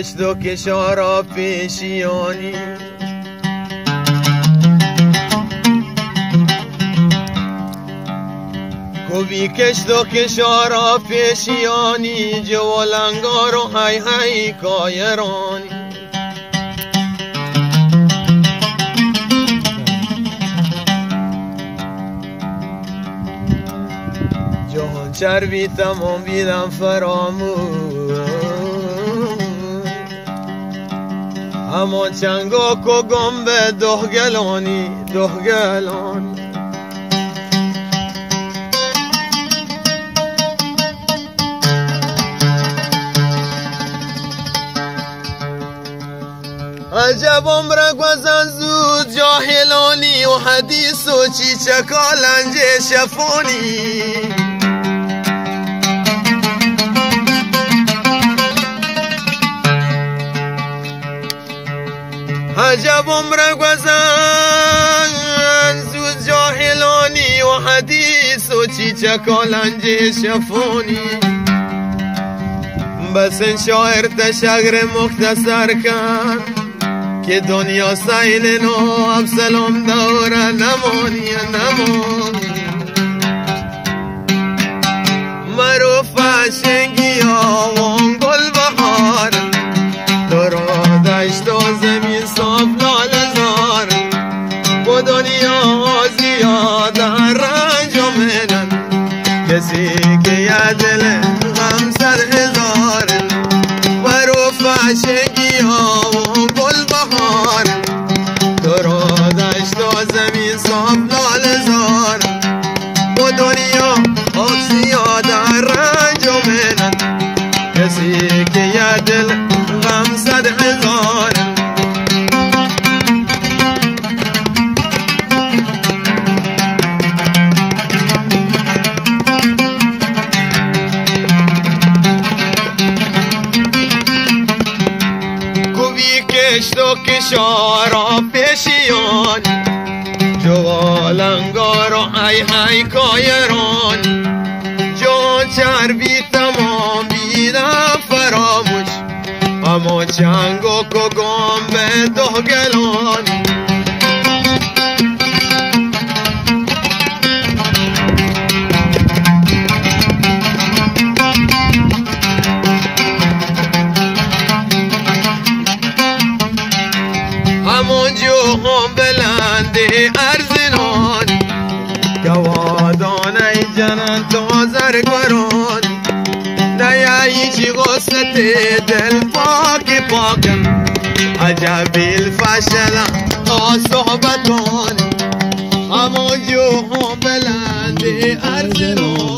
کشت و کشارا پیشیانی کوبی کشت و کشارا پیشیانی جوالنگار و های های کایرانی جهان چربی تمام بیدم فراموش اما چنگا کو گم به ده گلانی عجب عمرک وزن زود جاهلانی و حدیث و چیچکا لنج شفانی عجب عمرک وزن زود جاهلانی و حدیث و چیچکا لنج شفانی بس این شاعر تشگر مختصر کن که دنیا سیل نو ابسلام دوره نمانی مرو فشنگی آوان گل بهار درا دشت و زمین صاف لال زار با دنیا زیاد رنج و منن کسی که یه دل غم 100,000 مرو فشنگی آوان گل بهار درا دشت و زمین صاف لال زار با دنیا زیاد رنج و منن کسی که یه دل غم 100,000 کوبی کشت و کشارا پیشیان جوالنگار و های های کایران جان چربی تمام بیدم فراموش اما چنگ و کگام به ده گلان همون جوهم بلنده ارزنان گوادانه جنان تازر کران نیایی چی غصت دل پاکم عجبی الفشلم صحبتان همون جوهم بلنده ارزنان